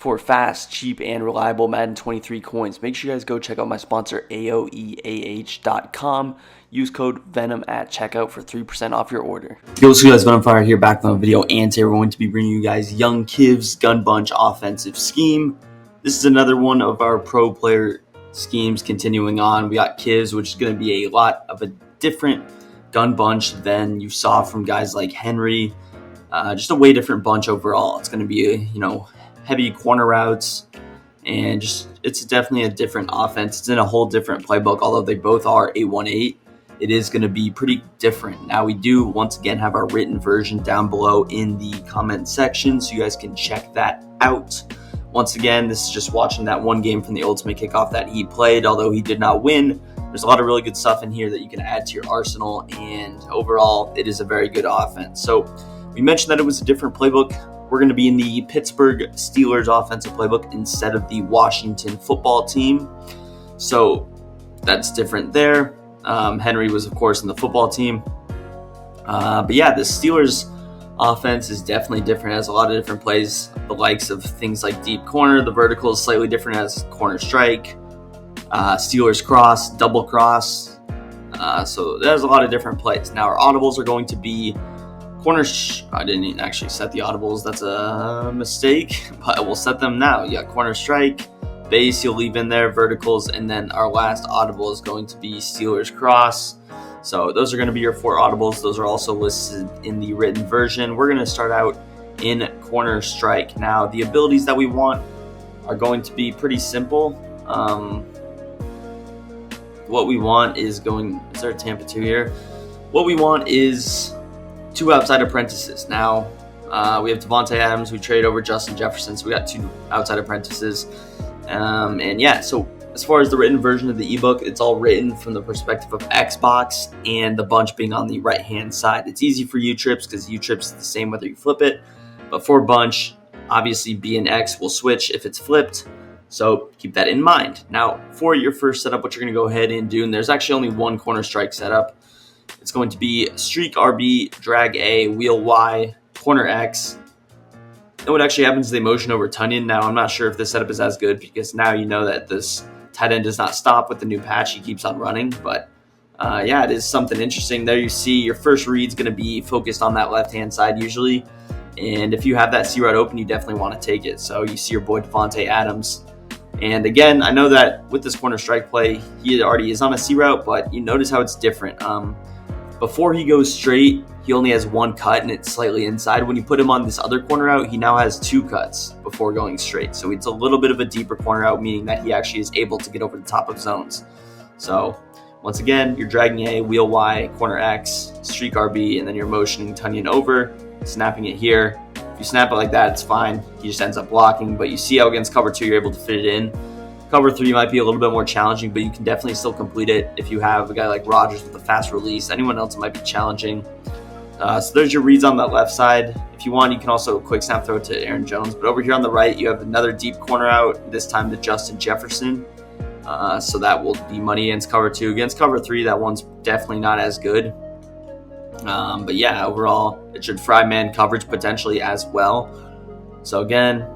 For fast, cheap, and reliable Madden 23 coins, make sure you guys go check out my sponsor AOEAH.com. Use code VENM at checkout for 3% off your order. Yo, what's good guys, Venom Fire here, back on a video, and today we're going to be bringing you guys Young Kiv's Gun Bunch offensive scheme. This is another one of our pro player schemes continuing on. We got Kiv's, which is going to be a lot of a different gun bunch than you saw from guys like Henry. Just a way different bunch overall. It's going to be, heavy corner routes, and it's definitely a different offense. It's in a whole different playbook, although they both are a 1-8. It is going to be pretty different. Now, we do once again have our written version down below in the comment section, so you guys can check that out. Once again, this is just watching that one game from the Ultimate Kickoff that he played, although he did not win. There's a lot of really good stuff in here that you can add to your arsenal, and overall, it is a very good offense. So we mentioned that it was a different playbook. We're going to be in the Pittsburgh Steelers offensive playbook instead of the Washington football team. So that's different there. Henry was, of course, in the football team. But yeah, the Steelers offense is definitely different. It has a lot of different plays, the likes of things like deep corner. The vertical is slightly different as corner strike, Steelers cross, double cross. So there's a lot of different plays. Now our audibles are going to be I didn't actually set the audibles. That's a mistake, but we'll set them now. You got corner strike, base you'll leave in there, verticals, and then our last audible is going to be Steelers cross. So those are going to be your 4 audibles. Those are also listed in the written version. We're going to start out in corner strike. Now, the abilities that we want are going to be pretty simple. What we want is is there a Tampa 2 here? What we want is 2 outside apprentices. Now, we have Devontae Adams. We trade over Justin Jefferson, so we got 2 outside apprentices. And yeah, so as far as the written version of the ebook, it's all written from the perspective of Xbox and the bunch being on the right-hand side. It's easy for U-Trips because U-Trips is the same whether you flip it. But for bunch, obviously B and X will switch if it's flipped. So keep that in mind. Now, for your first setup, what you're going to go ahead and do, and there's actually only one corner strike setup. It's going to be streak RB, drag A, wheel Y, corner X. Then what actually happens is they motion over Tunyon. Now, I'm not sure if this setup is as good because now you know that this tight end does not stop with the new patch. He keeps on running. But yeah, it is something interesting. There you see your first read's going to be focused on that left-hand side usually. And if you have that C route open, you definitely want to take it. So you see your boy Devontae Adams. And again, I know that with this corner strike play, he already is on a C route, but you notice how it's different. Before he goes straight, he only has 1 cut and it's slightly inside. When you put him on this other corner out, he now has 2 cuts before going straight. So it's a little bit of a deeper corner out, meaning that he actually is able to get over the top of zones. So once again, you're dragging A, wheel Y, corner X, streak RB, and then you're motioning Tunyon over, snapping it here. If you snap it like that, it's fine. He just ends up blocking, but you see how against cover 2, you're able to fit it in. Cover 3 might be a little bit more challenging, but you can definitely still complete it if you have a guy like Rodgers with a fast release. Anyone else, it might be challenging. So there's your reads on that left side. If you want, you can also quick snap throw to Aaron Jones. But over here on the right, you have another deep corner out, this time to Justin Jefferson. So that will be money against cover 2. Against cover 3, that one's definitely not as good. But yeah, overall, it should fry man coverage potentially as well. So again,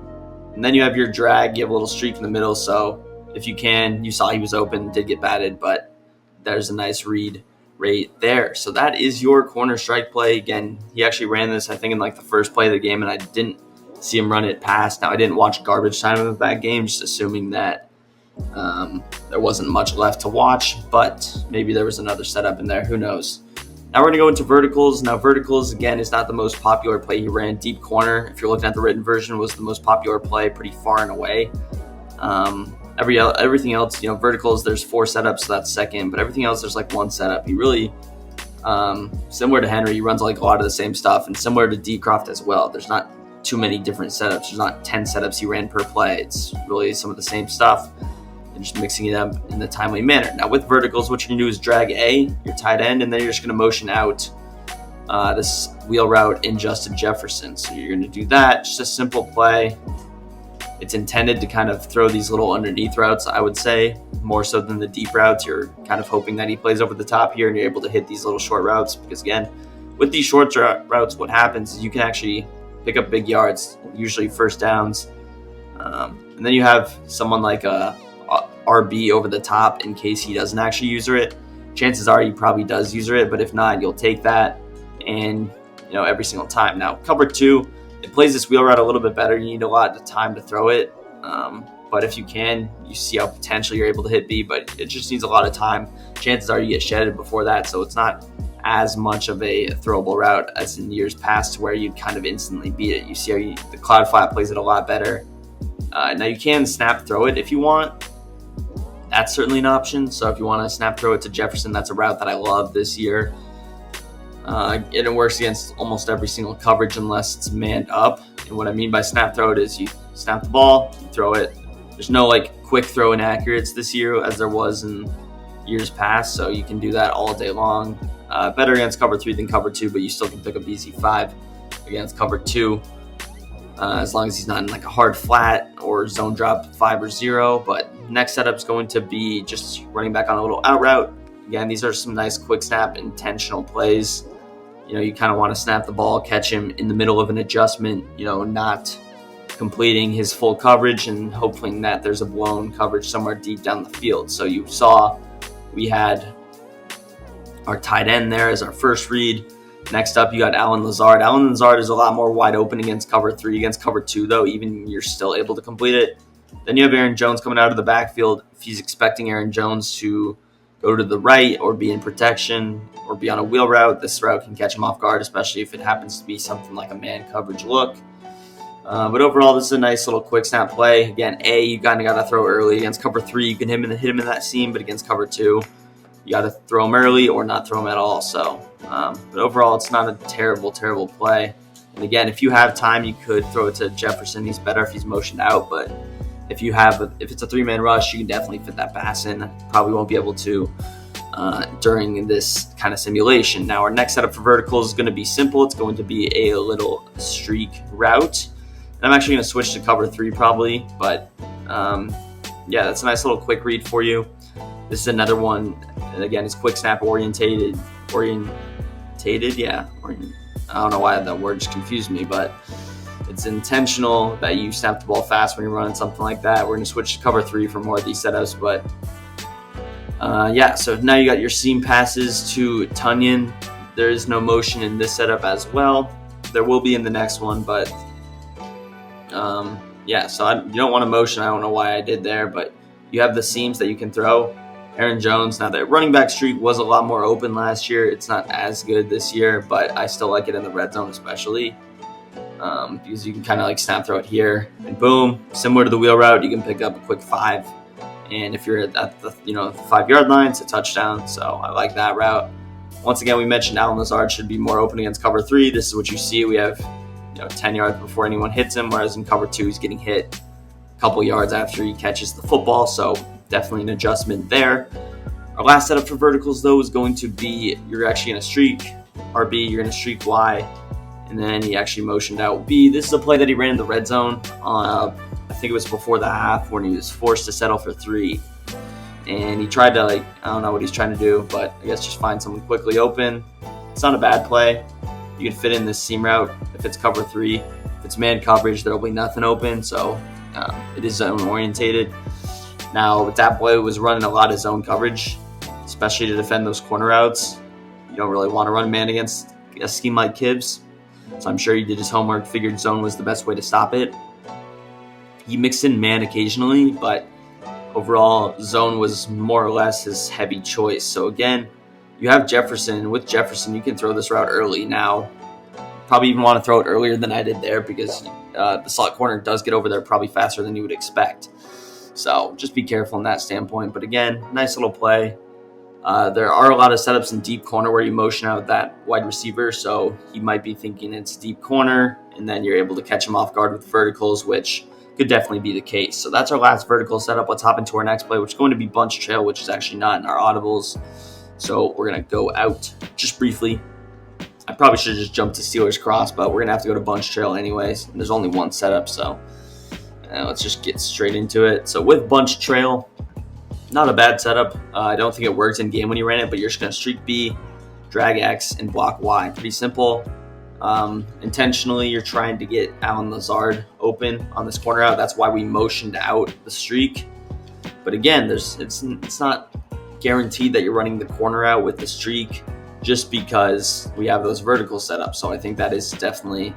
and then you have your drag. You have a little streak in the middle. So if you can, you saw he was open, did get batted, but there's a nice read right there. So that is your corner strike play. Again, he actually ran this, I think, in like the first play of the game, and I didn't see him run it past. Now, I didn't watch garbage time of that game, just assuming that there wasn't much left to watch, but maybe there was another setup in there. Who knows? Now we're going to go into verticals. Now, verticals, again, is not the most popular play. He ran deep corner. If you're looking at the written version, was the most popular play pretty far and away. Everything else, verticals, there's 4 setups, so that's second, but everything else, there's like 1 setup. He really, similar to Henry, he runs like a lot of the same stuff, and similar to Decroft as well. There's not too many different setups. There's not 10 setups he ran per play. It's really some of the same stuff and just mixing it up in a timely manner. Now with verticals, what you're going to do is drag A, your tight end, and then you're just going to motion out this wheel route in Justin Jefferson. So you're going to do that. Just a simple play. It's intended to kind of throw these little underneath routes, I would say, more so than the deep routes. You're kind of hoping that he plays over the top here and you're able to hit these little short routes because, again, with these short routes, what happens is you can actually pick up big yards, usually first downs, And then you have someone like a RB over the top in case he doesn't actually user it. Chances are he probably does user it, but if not, you'll take that and every single time. Now cover 2, it plays this wheel route a little bit better. You need a lot of time to throw it, but if you can, you see how potentially you're able to hit B, but it just needs a lot of time. Chances are you get shedded before that, so it's not as much of a throwable route as in years past where you'd kind of instantly beat it. You see how the cloud flat plays it a lot better. Now you can snap throw it if you want. That's certainly an option. So if you want to snap throw it to Jefferson, that's a route that I love this year. And it works against almost every single coverage unless it's manned up. And what I mean by snap throw it is you snap the ball, you throw it. There's no quick throw inaccurates this year as there was in years past. So you can do that all day long. Better against cover 3 than cover 2, but you still can pick up BZ5 against cover 2. As long as he's not in a hard flat or zone drop 5 or 0. But next setup is going to be just running back on a little out route. Again, these are some nice quick snap intentional plays. You kind of want to snap the ball, catch him in the middle of an adjustment, not completing his full coverage and hoping that there's a blown coverage somewhere deep down the field. So you saw we had our tight end there as our first read. Next up, you got Lazard. Lazard is a lot more wide open against cover 3. Against cover 2, though, even you're still able to complete it. Then you have Aaron Jones coming out of the backfield. If he's expecting Aaron Jones to go to the right or be in protection or be on a wheel route, this route can catch him off guard, especially if it happens to be something like a man coverage look. But overall, this is a nice little quick snap play. Again, you kind of got to throw early. Against cover 3, you can hit him in that seam, but against cover 2, you got to throw him early or not throw him at all. So, but overall, it's not a terrible play. And again, if you have time, you could throw it to Jefferson. He's better if he's motioned out. But if it's a 3-man rush, you can definitely fit that pass in. Probably won't be able to during this kind of simulation. Now, our next setup for verticals is going to be simple. It's going to be a little streak route. And I'm actually going to switch to cover 3 probably. But yeah, that's a nice little quick read for you. This is another one, and again, it's quick snap orientated. Yeah. I don't know why that word just confused me, but it's intentional that you snap the ball fast when you're running something like that. We're going to switch to cover 3 for more of these setups, but yeah. So now you got your seam passes to Tunyon. There is no motion in this setup as well. There will be in the next one, but yeah. So you don't want to motion. I don't know why I did there, but you have the seams that you can throw. Aaron Jones, now that running back streak was a lot more open last year. It's not as good this year, but I still like it in the red zone especially because you can kind of snap throw it here and boom. Similar to the wheel route, you can pick up a quick 5. And if you're at the 5-yard line, it's a touchdown. So I like that route. Once again, we mentioned Lazard should be more open against cover 3. This is what you see. We have 10 yards before anyone hits him, whereas in cover 2, he's getting hit a couple yards after he catches the football. So definitely an adjustment there. Our last setup for verticals, though, is going to be you're actually going to streak RB, you're going to streak Y, and then he actually motioned out B. This is a play that he ran in the red zone. I think it was before the half when he was forced to settle for 3. And he tried to, I don't know what he's trying to do, but I guess just find someone quickly open. It's not a bad play. You can fit in this seam route if it's cover 3. If it's man coverage, there will be nothing open, so it is zone orientated. Now, that boy was running a lot of zone coverage, especially to defend those corner routes. You don't really want to run man against a scheme like Kibbs. So I'm sure he did his homework, figured zone was the best way to stop it. He mixed in man occasionally, but overall, zone was more or less his heavy choice. So again, you have Jefferson. With Jefferson, you can throw this route early. Now, probably even want to throw it earlier than I did there because the slot corner does get over there probably faster than you would expect. So just be careful in that standpoint. But again, nice little play. There are a lot of setups in deep corner where you motion out that wide receiver. So he might be thinking it's deep corner, and then you're able to catch him off guard with verticals, which could definitely be the case. So that's our last vertical setup. Let's hop into our next play, which is going to be bunch trail, which is actually not in our audibles. So we're going to go out just briefly. I probably should have just jumped to Steelers cross, but we're going to have to go to bunch trail anyways. And there's only one setup, so let's just get straight into it. So with bunch trail, not a bad setup. I don't think it worked in game when you ran it, but you're just going to streak B, drag X, and block Y. Pretty simple. Intentionally, you're trying to get Alan Lazard open on this corner out. That's why we motioned out the streak. But again, it's not guaranteed that you're running the corner out with the streak just because we have those verticals set up. So I think that is definitely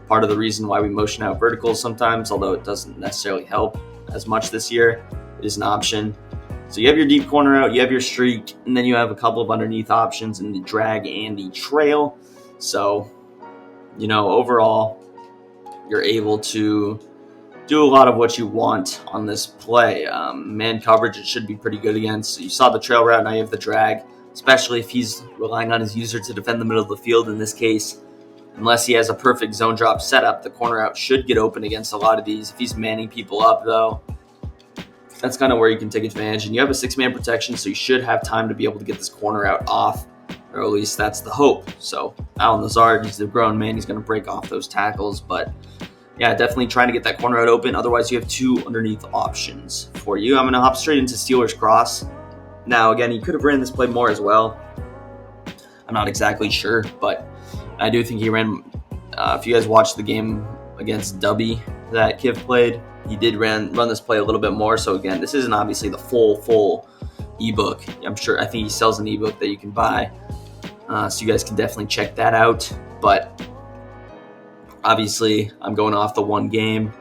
part of the reason why we motion out verticals sometimes, although it doesn't necessarily help as much this year. It is an option. So you have your deep corner out, you have your streak, and then you have a couple of underneath options in the drag and the trail. So, overall, you're able to do a lot of what you want on this play. Man coverage, it should be pretty good against. So you saw the trail route, now you have the drag, especially if he's relying on his user to defend the middle of the field. In this case, unless he has a perfect zone drop setup, the corner out should get open against a lot of these. If he's manning people up, though, that's kind of where you can take advantage. And you have a 6-man protection, so you should have time to be able to get this corner out off, or at least that's the hope. So Alan Lazard, he's a grown man. He's going to break off those tackles. But, yeah, definitely trying to get that corner out open. Otherwise, you have 2 underneath options for you. I'm going to hop straight into Steelers cross. Now, again, he could have ran this play more as well. I'm not exactly sure, but I do think he ran. If you guys watched the game against Dubby that Kiv played, he did run this play a little bit more. So again, this isn't obviously the full ebook. I think he sells an ebook that you can buy. So you guys can definitely check that out. But obviously, I'm going off the one game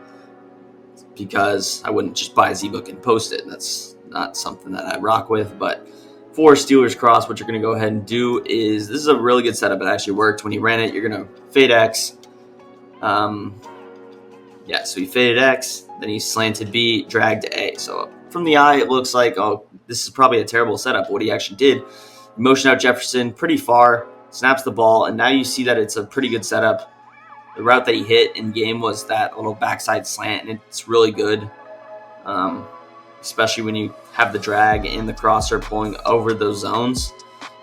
because I wouldn't just buy his ebook and post it. That's not something that I rock with. But for Steelers cross, what you're going to go ahead and do is, this is a really good setup. It actually worked when he ran it. You're going to fade X. So he faded X, then he slanted B, dragged A. So from the eye, it looks like, oh, this is probably a terrible setup. What he actually did, he motioned out Jefferson pretty far, snaps the ball, and now you see that it's a pretty good setup. The route that he hit in game was that little backside slant, and it's really good, especially when you have the drag and the crosser pulling over those zones.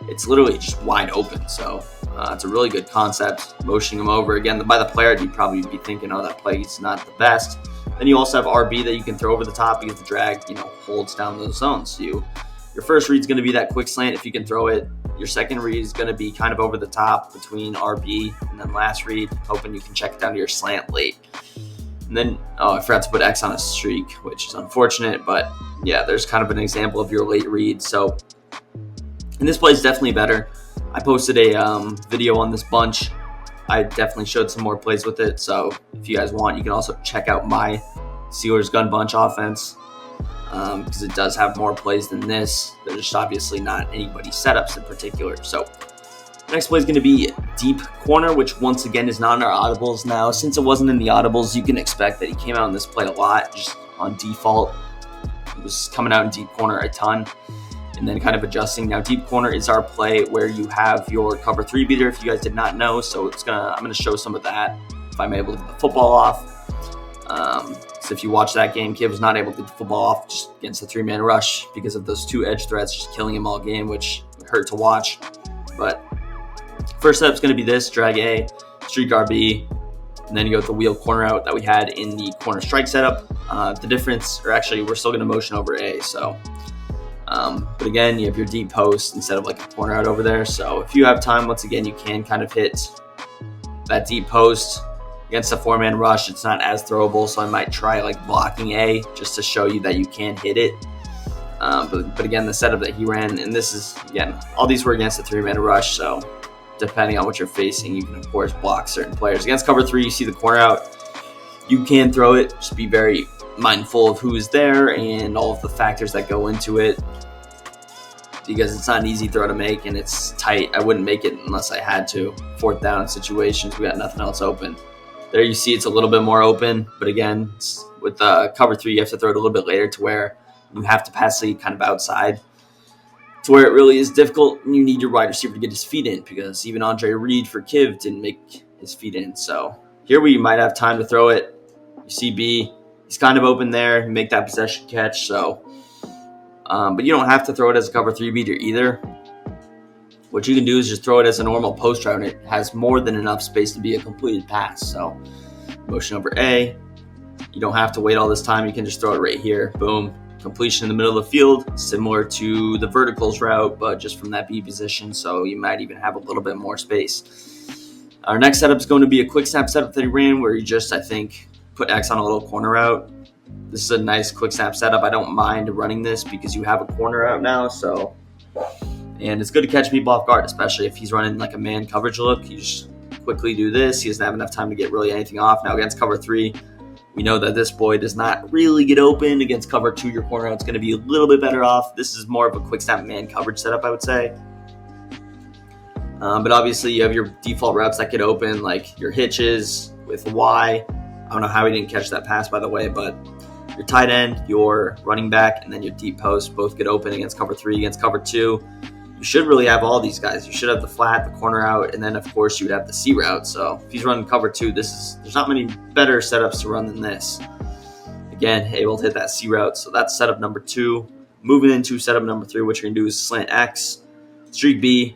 It's literally just wide open. So it's a really good concept, motioning him over. Again, by the player, you'd probably be thinking, oh, that play is not the best. Then you also have RB that you can throw over the top because the drag, holds down those zones. So your first read is going to be that quick slant if you can throw it. Your second read is going to be kind of over the top between RB, and then last read, hoping you can check it down to your slant late. And then, I forgot to put X on a streak, which is unfortunate, but yeah, there's kind of an example of your late read. So, and this play is definitely better. I posted a video on this bunch. I definitely showed some more plays with it. So if you guys want, you can also check out my Steelers gun bunch offense because it does have more plays than this. They're just obviously not anybody's setups in particular. So next play is going to be deep corner, which once again is not in our audibles. Now, since it wasn't in the audibles, you can expect that he came out in this play a lot, just on default. He was coming out in deep corner a ton, and then kind of adjusting. Now, deep corner is our play where you have your cover 3 beater, if you guys did not know. So I'm gonna show some of that if I'm able to get the football off. So if you watch that game, Kid was not able to get the football off just against the 3-man rush because of those 2 edge threats just killing him all game, which hurt to watch. But first step is going to be this: drag A, streak RB, and then you go with the wheel corner out that we had in the corner strike setup. The difference, or actually, we're still going to motion over A. So, but again, you have your deep post instead of like a corner out over there. So if you have time, once again, you can kind of hit that deep post against a 4-man rush. It's not as throwable, so I might try like blocking A just to show you that you can hit it. But again, the setup that he ran, and this is, again, all these were against a 3-man rush, so depending on what you're facing, you can, of course, block certain players. Against cover 3, you see the corner out. You can throw it. Just be very mindful of who is there and all of the factors that go into it, because it's not an easy throw to make, and it's tight. I wouldn't make it unless I had to. 4th down situations, we got nothing else open. There you see it's a little bit more open, but again, with cover 3, you have to throw it a little bit later to where you have to pass lead kind of outside, to where it really is difficult, and you need your wide receiver to get his feet in, because even Andre Reed for Kiv didn't make his feet in. So here we might have time to throw it. You see B, he's kind of open there, make that possession catch. So, but you don't have to throw it as a cover 3 beater either. What you can do is just throw it as a normal post route, and it has more than enough space to be a completed pass. So motion over A, you don't have to wait all this time. You can just throw it right here. Boom. Completion in the middle of the field, similar to the verticals route, but just from that B position, so you might even have a little bit more space. Our next setup is going to be a quick snap setup that he ran where you just, I think, put X on a little corner route. This is a nice quick snap setup. I don't mind running this because you have a corner out now. And it's good to catch people off guard, especially if he's running like a man coverage look. You just quickly do this. He doesn't have enough time to get really anything off. Now against cover 3, we know that this boy does not really get open. Against cover 2, your corner out's going to be a little bit better off. This is more of a quick snap man coverage setup, I would say. But obviously you have your default routes that get open, like your hitches with Y. I don't know how he didn't catch that pass, by the way, but your tight end, your running back, and then your deep post both get open against cover 3. Against cover 2, you should really have all these guys. You should have the flat, the corner out, and then of course you would have the C route. So if he's running cover 2, there's not many better setups to run than this. Again, able to hit that C route. So that's setup number 2. Moving into setup number 3, what you're gonna do is slant X, streak B.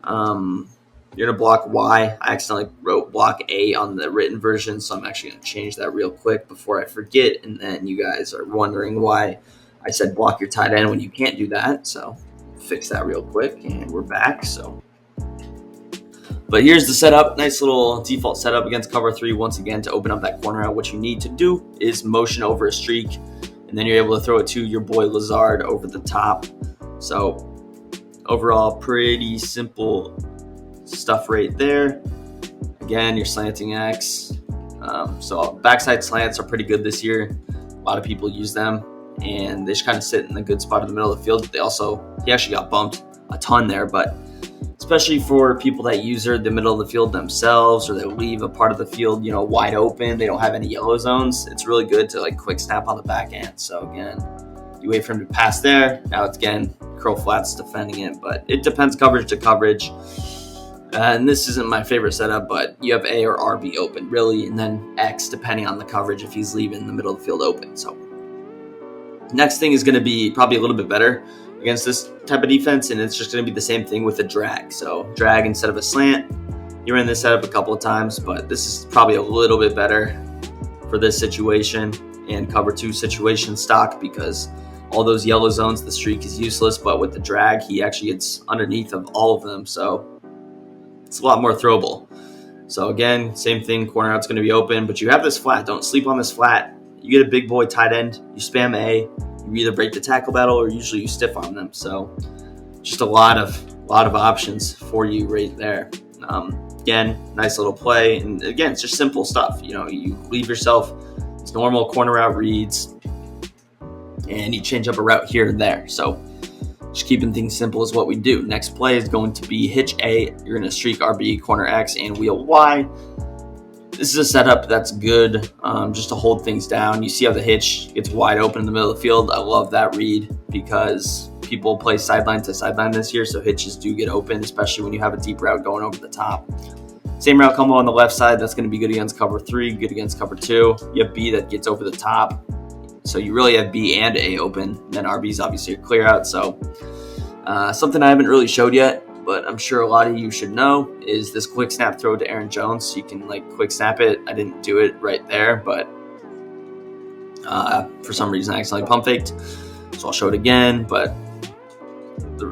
You're gonna block Y. I accidentally wrote block A on the written version, so I'm actually gonna change that real quick before I forget, and then you guys are wondering why I said block your tight end when you can't do that. So fix that real quick, and we're back. But here's the setup. Nice little default setup against cover 3. Once again, to open up that corner out, what you need to do is motion over a streak, and then you're able to throw it to your boy Lazard over the top. So overall, pretty simple stuff right there. Again, you're slanting X. So backside slants are pretty good this year. A lot of people use them, and they just kind of sit in the good spot in the middle of the field. He actually got bumped a ton there, but especially for people that use the middle of the field themselves, or they leave a part of the field, wide open, they don't have any yellow zones, it's really good to like quick snap on the back end. So again, you wait for him to pass there. Now it's again curl flats defending it, but it depends coverage to coverage. And this isn't my favorite setup, but you have A or RB open really, and then X depending on the coverage if he's leaving the middle of the field open. So next thing is going to be probably a little bit better against this type of defense, and it's just going to be the same thing with a drag. So drag instead of a slant. You ran this setup a couple of times, but this is probably a little bit better for this situation and cover 2 situation stock, because all those yellow zones, the streak is useless, but with the drag, he actually gets underneath of all of them. So it's a lot more throwable. So again, same thing, corner out's going to be open, but you have this flat. Don't sleep on this flat. You get a big boy tight end, you spam A, you either break the tackle battle or usually you stiff arm them. So just a lot of options for you right there. Again, nice little play. And again, it's just simple stuff. You leave yourself it's normal corner route reads, and you change up a route here and there. So just keeping things simple is what we do. Next play is going to be hitch A. You're going to streak RB, corner X, and wheel Y. This is a setup that's good just to hold things down. You see how the hitch gets wide open in the middle of the field. I love that read because people play sideline to sideline this year, so hitches do get open, especially when you have a deep route going over the top. Same route combo on the left side. That's going to be good against cover 3, good against cover 2. You have B that gets over the top. So you really have B and A open. And then RB is obviously a clear out. So something I haven't really showed yet, but I'm sure a lot of you should know, is this quick snap throw to Aaron Jones. So you can quick snap it. I didn't do it right there, but for some reason I accidentally pump faked. So I'll show it again. But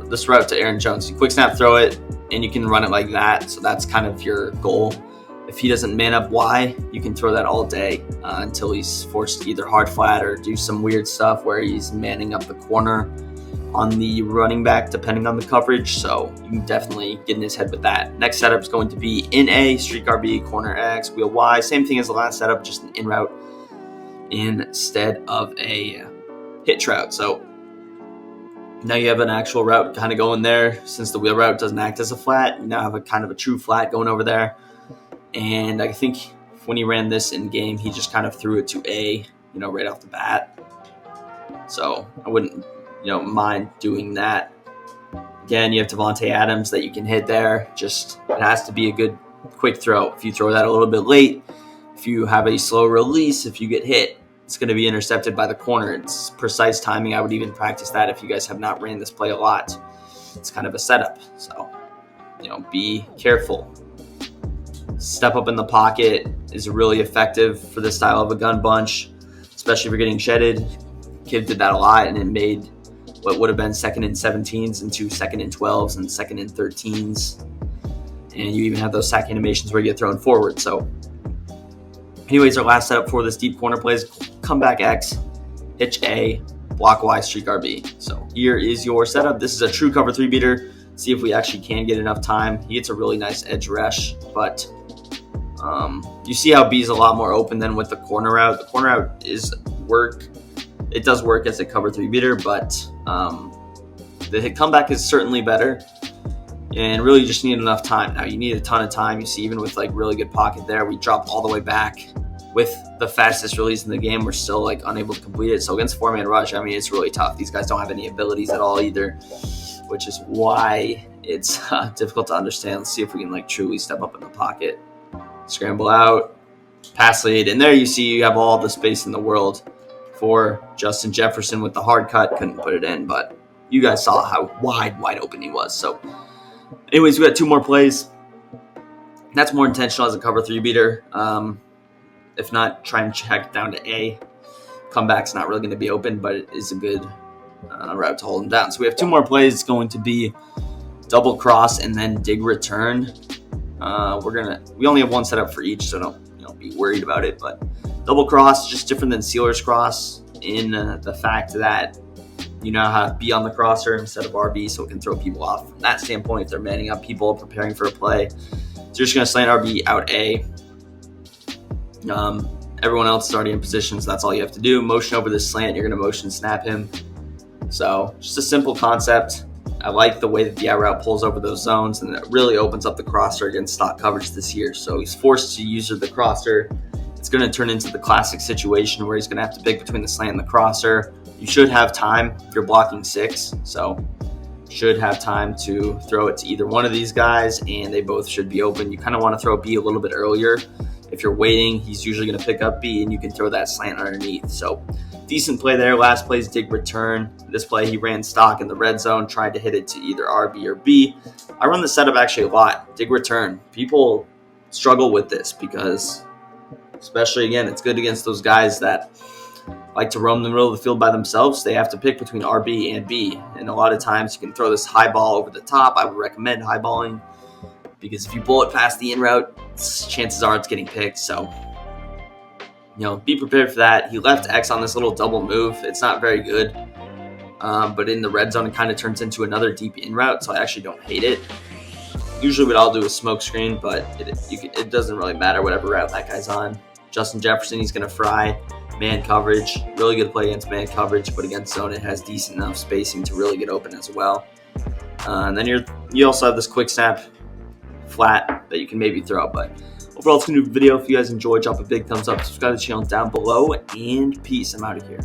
this route to Aaron Jones, you quick snap throw it, and you can run it like that. So that's kind of your goal. If he doesn't man up Y, you can throw that all day until he's forced to either hard flat or do some weird stuff where he's manning up the corner on the running back, depending on the coverage. So you can definitely get in his head with that. Next setup is going to be in A, streak RB, corner X, wheel Y. Same thing as the last setup, just an in route instead of a hitch route. So now you have an actual route kind of going there. Since the wheel route doesn't act as a flat, you now have a kind of a true flat going over there. And I think when he ran this in game, he just kind of threw it to A, right off the bat. So I wouldn't, mind doing that. Again, you have Davante Adams that you can hit there. Just, it has to be a good quick throw. If you throw that a little bit late, if you have a slow release, if you get hit, it's going to be intercepted by the corner. It's precise timing. I would even practice that if you guys have not ran this play a lot. It's kind of a setup. So, be careful. Step up in the pocket is really effective for this style of a gun bunch, especially if you're getting shedded. Kid did that a lot, and it made what would have been 2nd and 17s into 2nd and 12s and 2nd and 13s. and you even have those sack animations where you get thrown forward. So anyways, our last setup for this deep corner play is comeback X, hitch A, block Y, streak RB. So here is your setup. This is a true cover 3 beater. See if we actually can get enough time. He gets a really nice edge rush, but you see how B is a lot more open than with the corner route. The corner route is work. It does work as a cover 3 beater, but the hit comeback is certainly better. And really, you just need enough time. Now, you need a ton of time. You see, even with like really good pocket there, we dropped all the way back with the fastest release in the game. We're still like unable to complete it. So against 4-man rush, I mean, it's really tough. These guys don't have any abilities at all either, which is why it's difficult to understand. Let's see if we can like truly step up in the pocket, scramble out, pass lead, and there you see you have all the space in the world for Justin Jefferson with the hard cut. Couldn't put it in, but you guys saw how wide open he was. So anyways, we got 2 more plays. That's more intentional as a cover 3 beater. If not, try and check down to A. Comeback's not really going to be open, but it is a good route to hold him down. So we have 2 more plays. It's going to be double cross and then dig return. We only have 1 setup for each, so don't be worried about it. But double cross, just different than Steelers cross in the fact that you now have B on the crosser instead of RB, so it can throw people off from that standpoint if they're manning up people preparing for a play. So you're just going to slant RB out A. Everyone else is already in position, so that's all you have to do. Motion over this slant, you're going to motion snap him. So just a simple concept. I like the way that the out route pulls over those zones, and it really opens up the crosser against stock coverage this year. So he's forced to use the crosser. It's going to turn into the classic situation where he's going to have to pick between the slant and the crosser. You should have time if you're blocking 6, so should have time to throw it to either one of these guys, and they both should be open. You kind of want to throw B a little bit earlier. If you're waiting, he's usually going to pick up B, and you can throw that slant underneath. So decent play there. Last play's dig return. This play, he ran stock in the red zone, tried to hit it to either RB or B. I run the setup actually a lot. Dig return. People struggle with this because, especially again, it's good against those guys that like to roam the middle of the field by themselves. They have to pick between RB and B. And a lot of times you can throw this high ball over the top. I would recommend high balling because if you pull it past the in route, chances are it's getting picked. So, be prepared for that. He left X on this little double move. It's not very good. But in the red zone, it kind of turns into another deep in route. So I actually don't hate it. Usually what I'll do is smoke screen, but it doesn't really matter whatever route that guy's on. Justin Jefferson, he's going to fry man coverage. Really good play against man coverage, but against zone, it has decent enough spacing to really get open as well. And then you also have this quick snap flat that you can maybe throw. But overall, it's going to do a video. If you guys enjoyed, drop a big thumbs up, subscribe to the channel down below, and peace. I'm out of here.